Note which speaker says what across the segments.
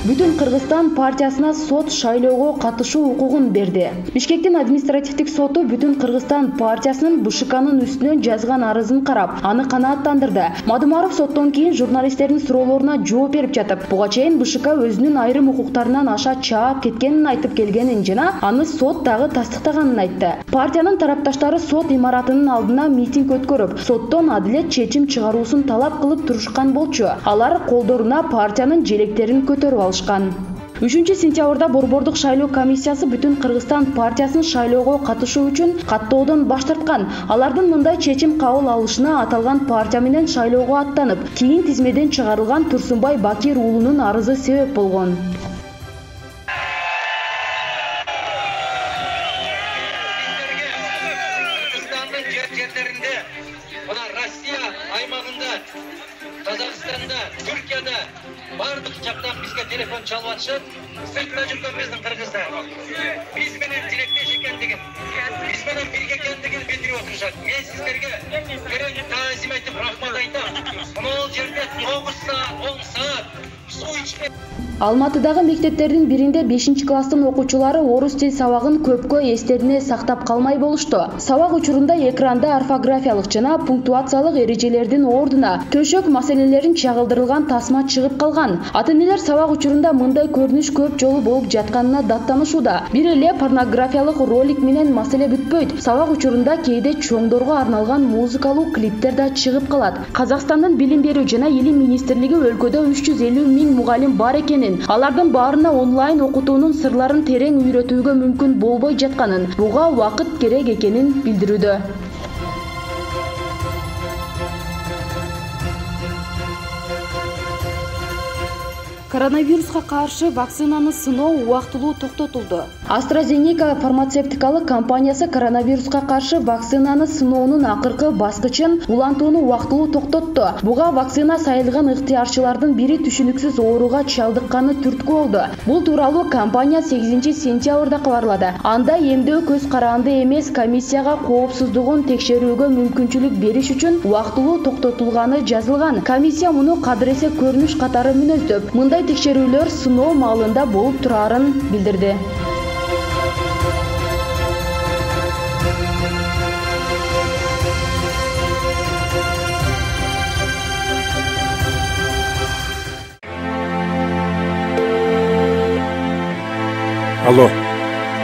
Speaker 1: Бүтүн Кыргызстан партиясына сот шайлоого катышуу укугун берди. Бишкектин административдик соту Бүтүн Кыргызстан партиясынын БШКнын үстүнөн жазган арызын карап, аны канааттандырды. Мадумаров соттон кийин журналисттердин суроолоруна жооп берип жатып, буга чейин БШК өзүнүн айрым укуктарынан аша чаап кеткенин айтып келгенин жана аны сот дагы тастыктаганын айтты. Партиянын тарапташтары сот имаратынын алдына митинг өткөрүп, соттон адилет чечим чыгаруусун талап кылып турушкан болчу. Алар колдоруна партиянын желектерин көтөрүп алышкан. 3-сентябрда Борбордук шайлоо комиссиясы Бүтүн Кыргызстан партиясынын шайлоого катышуу үчүн каттоодон баш тарткан. Алардын мындай чечим кабыл алышына аталган партия менен шайлоого аттанып, кийин тизмеден чыгарылган Турсунбай Бакир уулунун арызы себеп болгон.
Speaker 2: Казакстанда, Түркияда бардык жактан бизге телефон чалып атышат. Сыртына жүргөн биздин кыргыздар. Биз менен тилектеш экендигин, биз менен бирге экендигин билдирип отурушат. Мен сиздерге керемет таазим айтып рахмат айтам. Могул жерде 9 саат, 10 саат суу ичпей.
Speaker 1: Алматыдагы мектептердин биринде 5-класстын окуучулары орус тил сабагын көпкө эстерине сактап калмай болушту. Сабак учурунда экранда орфографиялык жана пунктуациялык эрежелердин ордуна төшөк маселелерин чагылдырылган тасма чыгып калган. Ата-энелер сабак учурунда мындай көрүнүш көп жолу болуп жатканына даттанышууда. Бир эле порнографиялык ролик менен маселе бүтпөйт. Сабак учурунда кээде чоңдорго арналган музыкалуу клиптер да чыгып калат. Казакстандын билим берүү жана илим министрлиги өлкөдө 350 000 мугалим бар экенин, алардын баарына онлайн окутуунун сырларын терең үйрөтүүгө мүмкүн болбой жатканын, буга убакыт керек экенин билдирүүдө. Коронавируска каршы вакцинаны сыноо убактылуу токтотулду. AstraZeneca фармацевтикалык компаниясы коронавируска каршы вакцинаны сыноонун акыркы баскычын улантууну убактылуу токтотту. Буга вакцина сайылган ыктыярчылардын бири түшүнүксүз ооруга чалдыкканы түрткү болду. Бул тууралуу компания 8-сентябрда кабарлады. Анда эмдөө көз каранды эмес комиссияга коопсуздугун текшерүүгө мүмкүнчүлүк бериш үчүн убактылуу токтотулганы жазылган. Комиссия муну кадыресе көрүнүш катары мүнөздөп, мындай текшерүүлөр сыноо маалында болуп турарын билдирди.
Speaker 3: Алло,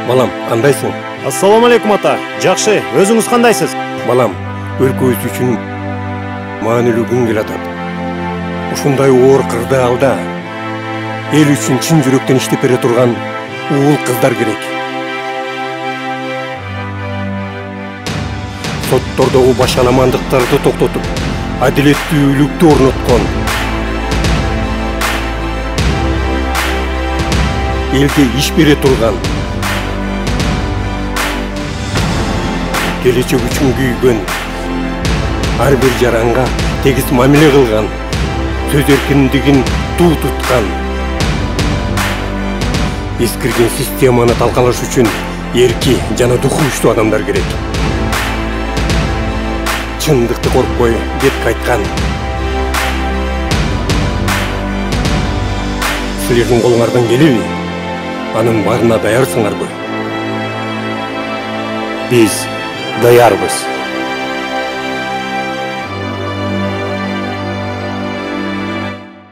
Speaker 3: балам, кандайсың?
Speaker 4: Ассаламу алейкум ата. Жакшы, өзүңүз кандайсыз?
Speaker 3: Балам, өлкөбүз үчүн маанилүү күн келатат. Ушундай оор кырдаалда эл үчүн чын жүрөктөн иштеп бере турган уул кыздар керек. Соттордогу башаламандыктарды токтотуп, адилеттүүлүктү орноткон, элге иш бере турган, келечек үчүн күйгөн, ар бир жаранга тегиз мамиле кылган, сөз эркиндигин туу туткан, эскирген системаны талкалаш үчүн эрки жана духу күчтүү адамдар керек. Чындыкты коркпой бетке айткан. Силердин колуңардан келеби? Анын баарына даярсыңарбы? Биз даярбыз.